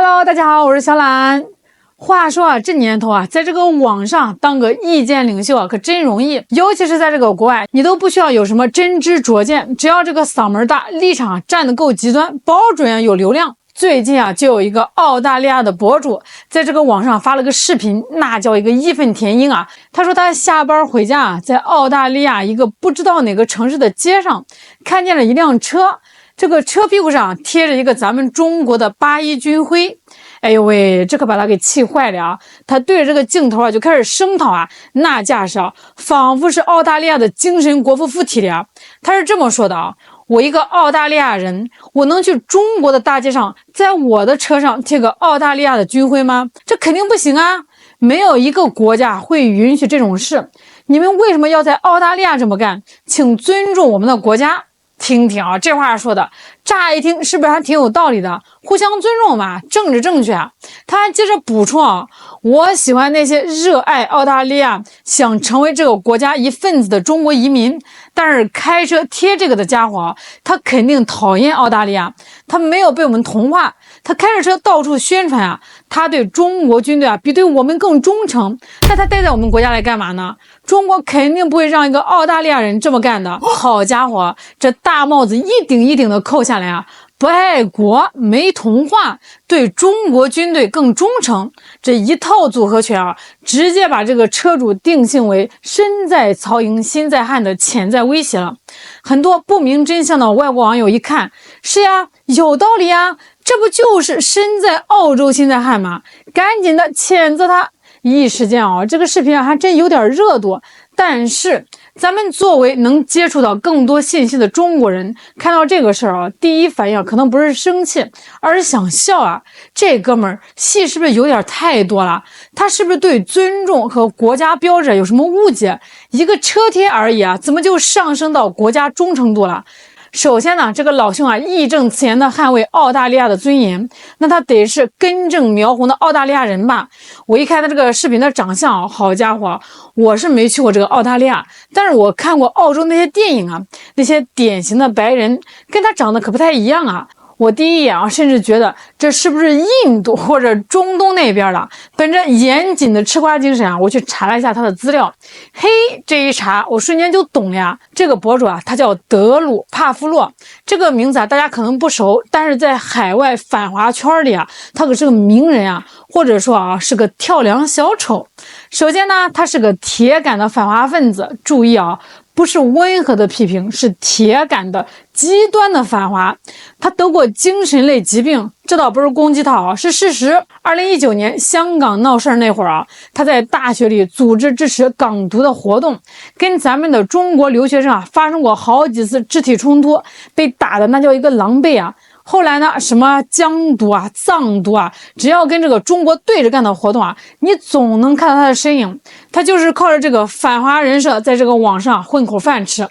Hello， 大家好，我是小懒。话说啊，这年头啊，在这个网上当个意见领袖啊，可真容易。尤其是在这个国外，你都不需要有什么真知灼见，只要这个嗓门大，立场站得够极端，保准啊有流量。最近啊，就有一个澳大利亚的博主在这个网上发了个视频，那叫一个义愤填膺啊。他说他下班回家啊，在澳大利亚一个不知道哪个城市的街上，看见了一辆车。这个车屁股上贴着一个咱们中国的8·1军徽，哎呦喂，这可把他给气坏了啊！他对着这个镜头啊就开始声讨啊，那架势啊，仿佛是澳大利亚的精神国父附体了啊！他是这么说的啊：我一个澳大利亚人，我能去中国的大街上，在我的车上贴个澳大利亚的军徽吗？这肯定不行啊！没有一个国家会允许这种事。你们为什么要在澳大利亚这么干？请尊重我们的国家。听听啊，这话说的，乍一听是不是还挺有道理的？互相尊重嘛，政治正确啊。他还接着补充啊，我喜欢那些热爱澳大利亚、想成为这个国家一份子的中国移民，但是开车贴这个的家伙啊，他肯定讨厌澳大利亚，他没有被我们同化，他开着车到处宣传啊，他对中国军队啊比对我们更忠诚。那他待在我们国家来干嘛呢？中国肯定不会让一个澳大利亚人这么干的。好家伙，这大帽子一顶一顶的扣下来啊！不爱国，没同化，对中国军队更忠诚，这一套组合拳啊，直接把这个车主定性为身在曹营心在汉的潜在威胁了。很多不明真相的外国网友一看，是呀，有道理呀，这不就是身在澳洲心在汉吗？赶紧的谴责他。一时间啊，这个视频啊还真有点热度。但是咱们作为能接触到更多信息的中国人，看到这个事儿啊，第一反应可能不是生气，而是想笑啊。这哥们儿戏是不是有点太多了？他是不是对尊重和国家标志有什么误解？一个车贴而已啊，怎么就上升到国家忠诚度了？首先呢，这个老兄啊义正辞严的捍卫澳大利亚的尊严，那他得是根正苗红的澳大利亚人吧？我一看他这个视频的长相啊，好家伙，我是没去过这个澳大利亚，但是我看过澳洲那些电影啊，那些典型的白人跟他长得可不太一样啊。我第一眼啊，甚至觉得这是不是印度或者中东那边的？本着严谨的吃瓜精神啊，我去查了一下他的资料。嘿，这一查，我瞬间就懂了呀。这个博主啊，他叫德鲁帕夫洛，这个名字啊，大家可能不熟，但是在海外反华圈里啊，他可是个名人啊，或者说啊，是个跳梁小丑。首先呢，他是个铁杆的反华分子，注意啊。不是温和的批评，是铁杆的极端的反华。他得过精神类疾病，这倒不是攻击他啊，是事实。2019年香港闹事那会儿啊，他在大学里组织支持港独的活动，跟咱们的中国留学生啊发生过好几次肢体冲突，被打的那叫一个狼狈啊。后来呢，什么疆独啊、藏独啊，只要跟这个中国对着干的活动啊，你总能看到他的身影。他就是靠着这个反华人设，在这个网上混口饭吃，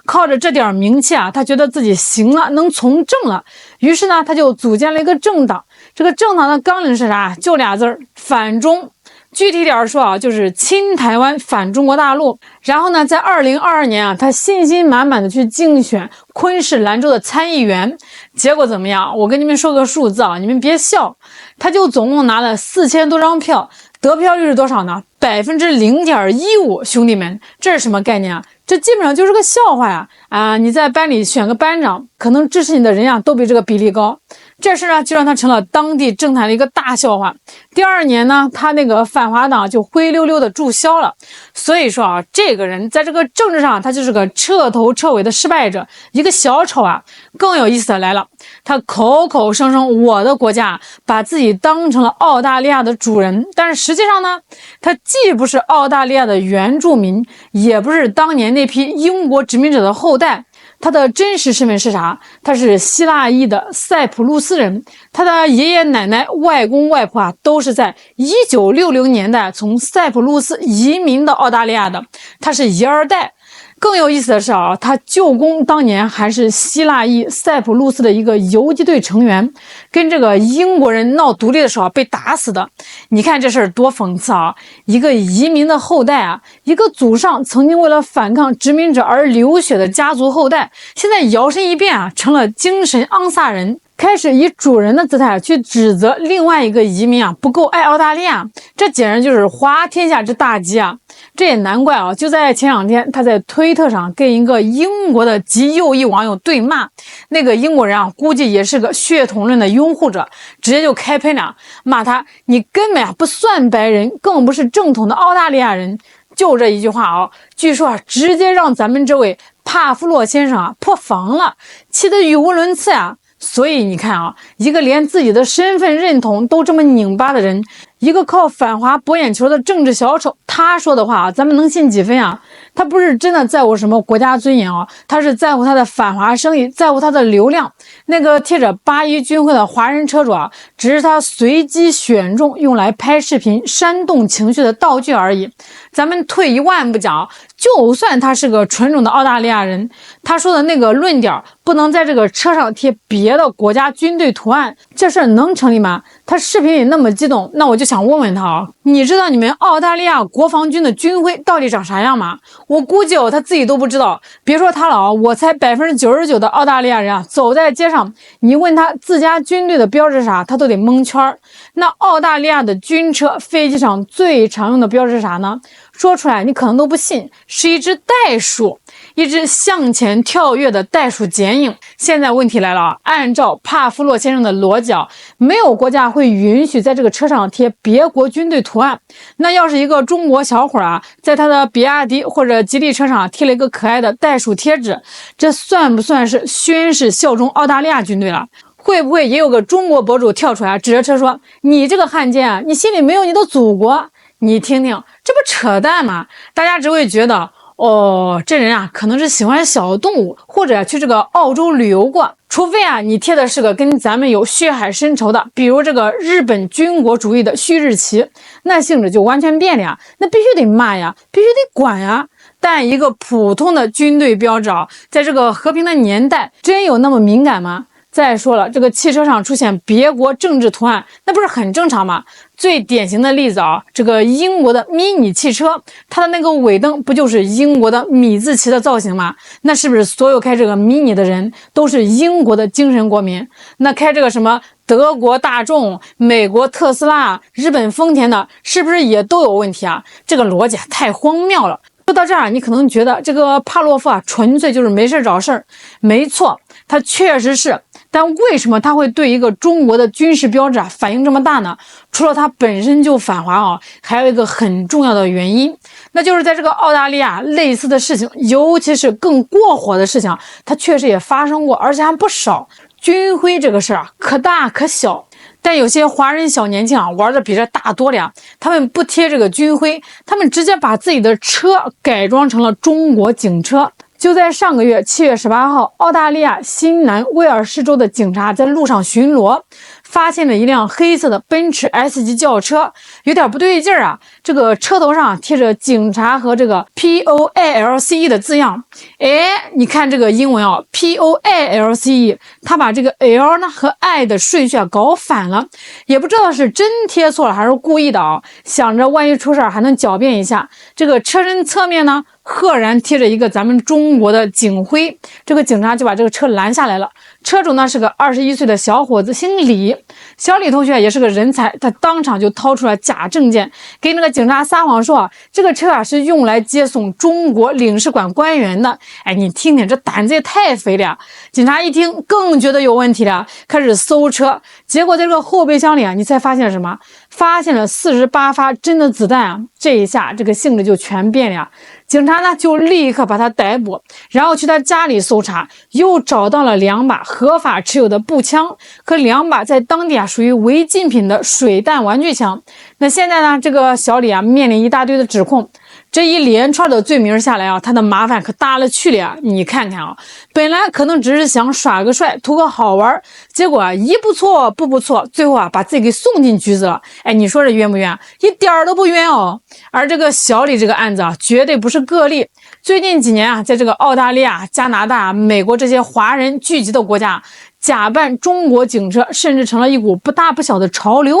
靠着这点名气啊，他觉得自己行了，能从政了。于是呢，他就组建了一个政党。这个政党的纲领是啥？就俩字儿：反中。具体点说啊，就是亲台湾反中国大陆。然后呢，在2022年啊，他信心满满的去竞选昆士兰州的参议员，结果怎么样？我跟你们说个数字啊，你们别笑，他就总共拿了4000多张票，得票率是多少呢？0.15%，兄弟们，这是什么概念啊？这基本上就是个笑话呀！你在班里选个班长，可能支持你的人呀都比这个比例高。这事呢，就让他成了当地政坛的一个大笑话。第2年呢，他那个反华党就灰溜溜的注销了。所以说啊，这个人在这个政治上，他就是个彻头彻尾的失败者，一个小丑啊。更有意思的来了，他口口声声我的国家，把自己当成了澳大利亚的主人，但是实际上呢，他既不是澳大利亚的原住民，也不是当年那批英国殖民者的后代。他的真实身份是啥？他是希腊裔的塞浦路斯人，他的爷爷奶奶、外公外婆啊，都是在1960年代从塞浦路斯移民到澳大利亚的，他是一二代。更有意思的是啊，他舅公当年还是希腊裔塞浦路斯的一个游击队成员，跟这个英国人闹独立的时候被打死的。你看这事儿多讽刺啊！一个移民的后代啊，一个祖上曾经为了反抗殖民者而流血的家族后代，现在摇身一变啊，成了精神昂萨人。开始以主人的姿态去指责另外一个移民不够爱澳大利亚，这简直就是滑天下之大稽啊！这也难怪就在前2天，他在推特上跟一个英国的极右翼网友对骂，那个英国人估计也是个血统论的拥护者，直接就开喷了，骂他你根本不算白人，更不是正统的澳大利亚人。就这一句话据说直接让咱们这位帕夫洛先生破防了，气得语无伦次呀。所以你看一个连自己的身份认同都这么拧巴的人，一个靠反华博眼球的政治小丑，他说的话咱们能信几分啊？他不是真的在乎什么国家尊严他是在乎他的反华生意，在乎他的流量。那个贴着八一军徽的华人车主只是他随机选中用来拍视频煽动情绪的道具而已。咱们退一万步讲，就算他是个纯种的澳大利亚人，他说的那个论点不能在这个车上贴别的国家军队图案，这事儿能成立吗？他视频里那么激动，那我就想问问他你知道你们澳大利亚国防军的军徽到底长啥样吗？我估计他自己都不知道，别说他了我猜99%的澳大利亚人走在街上，你问他自家军队的标志是啥，他都得蒙圈。那澳大利亚的军车飞机上最常用的标志是啥呢？说出来你可能都不信，是一只袋鼠，一只向前跳跃的袋鼠剪影。现在问题来了按照帕夫洛先生的逻辑没有国家会允许在这个车上贴别国军队图案。那要是一个中国小伙在他的比亚迪或者吉利车上贴了一个可爱的袋鼠贴纸，这算不算是宣誓效忠澳大利亚军队了？会不会也有个中国博主跳出来指着车说，你这个汉奸你心里没有你的祖国？你听听，这不扯淡吗？大家只会觉得这人可能是喜欢小动物，或者去这个澳洲旅游过。除非你贴的是个跟咱们有血海深仇的，比如这个日本军国主义的旭日旗，那性质就完全变了那必须得骂必须得管但一个普通的军队标志在这个和平的年代，真有那么敏感吗？再说了，这个汽车上出现别国政治图案，那不是很正常吗？最典型的例子这个英国的迷你汽车，它的那个尾灯不就是英国的米字旗的造型吗？那是不是所有开这个迷你的人都是英国的精神国民？那开这个什么德国大众、美国特斯拉、日本丰田的，是不是也都有问题这个逻辑太荒谬了。说到这儿，你可能觉得这个帕洛夫纯粹就是没事找事儿。没错，他确实是。但为什么他会对一个中国的军事标志反应这么大呢？除了他本身就反华还有一个很重要的原因，那就是在这个澳大利亚类似的事情，尤其是更过火的事情，它确实也发生过，而且还不少。军徽这个事儿可大可小，但有些华人小年轻玩的比这大多了他们不贴这个军徽，他们直接把自己的车改装成了中国警车。就在上个月7月18号，澳大利亚新南威尔士州的警察在路上巡逻，发现了一辆黑色的奔驰 S 级轿车，有点不对劲这个车头上贴着警察和这个 POILCE 的字样。你看这个英文POILCE， 他把这个 L 呢和 I 的顺序搞反了，也不知道是真贴错了还是故意的想着万一出事还能狡辩一下。这个车身侧面呢赫然贴着一个咱们中国的警徽，这个警察就把这个车拦下来了。车主呢是个21岁的小伙子，姓李。小李同学也是个人才，他当场就掏出了假证件，给那个警察撒谎说这个车是用来接送中国领事馆官员的。你听听，这胆子也太肥了。警察一听更觉得有问题了，开始搜车。结果在这个后备箱里你才发现什么？发现了48发真的子弹这一下这个性质就全变了。警察呢就立刻把他逮捕，然后去他家里搜查，又找到了2把合法持有的步枪和2把在当地属于违禁品的水弹玩具枪。那现在呢，这个小李面临一大堆的指控，这一连串的罪名下来他的麻烦可大了去了你看看本来可能只是想耍个帅图个好玩，结果一不错步步错，最后把自己给送进局子了。你说这冤不冤？一点儿都不冤而这个小李这个案子绝对不是个例。最近几年在这个澳大利亚、加拿大、美国这些华人聚集的国家，假扮中国警车甚至成了一股不大不小的潮流。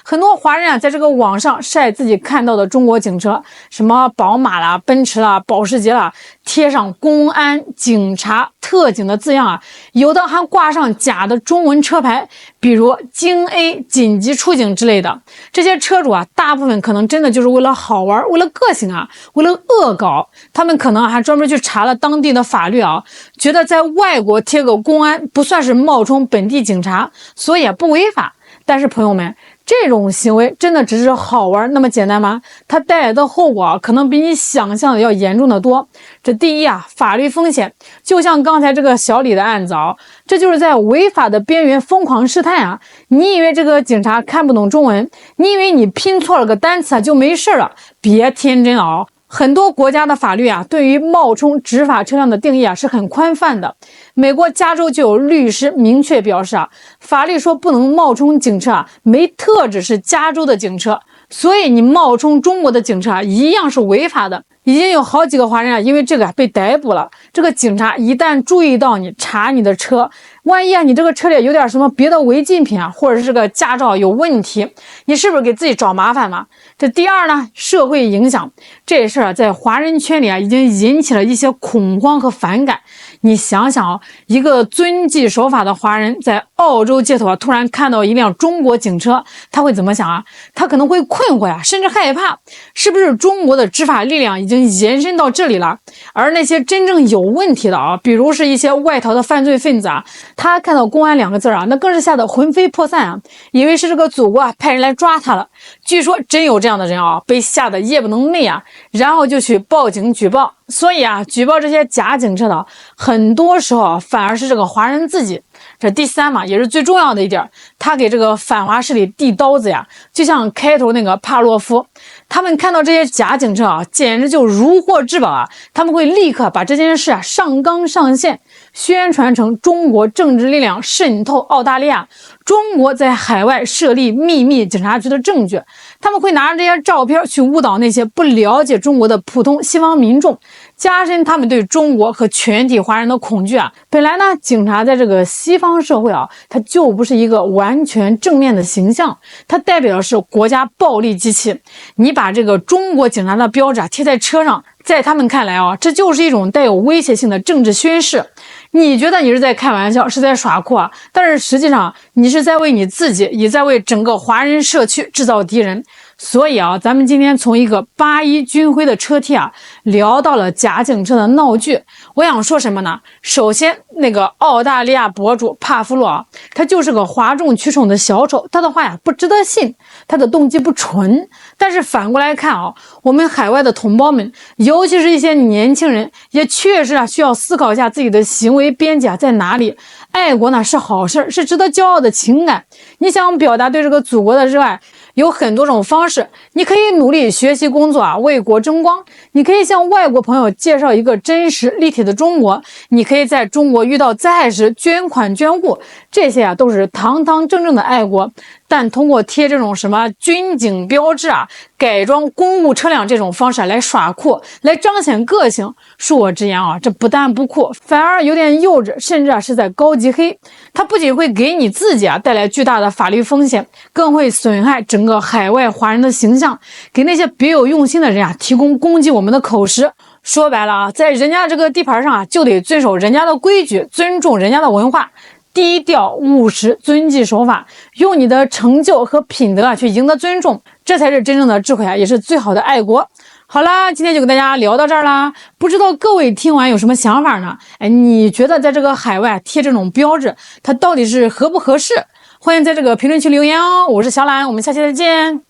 很多华人啊，在这个网上晒自己看到的中国警车，什么宝马啦、奔驰啦、保时捷啦，贴上公安、警察、特警的字样啊，有的还挂上假的中文车牌，比如京 A 紧急出警之类的。这些车主啊，大部分可能真的就是为了好玩，为了个性啊，为了恶搞，他们可能还专门去查了当地的法律啊，觉得在外国贴个公安不算是冒充本地警察，所以也不违法。但是朋友们，这种行为真的只是好玩那么简单吗？它带来的后果可能比你想象的要严重的多。这第一啊，法律风险，就像刚才这个小李的案子啊，这就是在违法的边缘疯狂试探啊。你以为这个警察看不懂中文，你以为你拼错了个单词就没事了，别天真了啊。很多国家的法律啊，对于冒充执法车辆的定义啊是很宽泛的。美国加州就有律师明确表示啊，法律说不能冒充警车啊，没特指是加州的警车，所以你冒充中国的警车啊，一样是违法的。已经有好几个华人啊，因为这个被逮捕了。这个警察一旦注意到你，查你的车，万一啊你这个车里有点什么别的违禁品啊，或者是这个驾照有问题，你是不是给自己找麻烦嘛？这第二呢，社会影响，这事儿在华人圈里啊已经引起了一些恐慌和反感。你想想啊，一个遵纪守法的华人在澳洲街头啊，突然看到一辆中国警车，他会怎么想啊？他可能会困惑呀，甚至害怕，是不是中国的执法力量已经延伸到这里了？而那些真正有问题的啊，比如是一些外逃的犯罪分子啊，他看到公安两个字啊，那更是吓得魂飞魄散啊，以为是这个祖国啊派人来抓他了。据说真有这样的人啊，被吓得夜不能寐啊，然后就去报警举报。所以啊，举报这些假警车的，很多时候啊，反而是这个华人自己。这第三嘛，也是最重要的一点，他给这个反华势力递刀子呀，就像开头那个帕洛夫，他们看到这些假警车啊，简直就如获至宝啊，他们会立刻把这件事啊上纲上线，宣传成中国政治力量渗透澳大利亚，中国在海外设立秘密警察局的证据。他们会拿着这些照片去误导那些不了解中国的普通西方民众，加深他们对中国和全体华人的恐惧啊。本来呢，警察在这个西方社会啊，它就不是一个完全正面的形象，它代表的是国家暴力机器。你把这个中国警察的标志啊贴在车上，在他们看来啊，这就是一种带有威胁性的政治宣示。你觉得你是在开玩笑，是在耍酷啊，但是实际上你是在为你自己，也在为整个华人社区制造敌人。所以啊，咱们今天从一个81军徽的车贴啊，聊到了假警车的闹剧。我想说什么呢？首先，那个澳大利亚博主帕夫洛啊，他就是个哗众取宠的小丑，他的话呀不值得信，他的动机不纯。但是反过来看啊，我们海外的同胞们，尤其是一些年轻人，也确实啊需要思考一下自己的行为边界啊在哪里。爱国呢是好事，是值得骄傲的情感。你想表达对这个祖国的热爱，有很多种方式，你可以努力学习工作啊，为国争光；你可以向外国朋友介绍一个真实立体的中国；你可以在中国遇到灾害时捐款捐物，这些啊都是堂堂正正的爱国。但通过贴这种什么军警标志啊，改装公务车辆这种方式来耍酷，来彰显个性，恕我直言啊，这不但不酷，反而有点幼稚，甚至啊是在高级黑。它不仅会给你自己啊带来巨大的法律风险，更会损害整个海外华人的形象，给那些别有用心的人啊提供攻击我们的口实。说白了啊，在人家这个地盘上啊，就得遵守人家的规矩，尊重人家的文化。低调务实，遵纪守法，用你的成就和品德啊去赢得尊重，这才是真正的智慧啊，也是最好的爱国。好啦，今天就跟大家聊到这儿啦，不知道各位听完有什么想法呢？你觉得在这个海外贴这种标志，它到底是合不合适？欢迎在这个评论区留言哦。我是小懒，我们下期再见。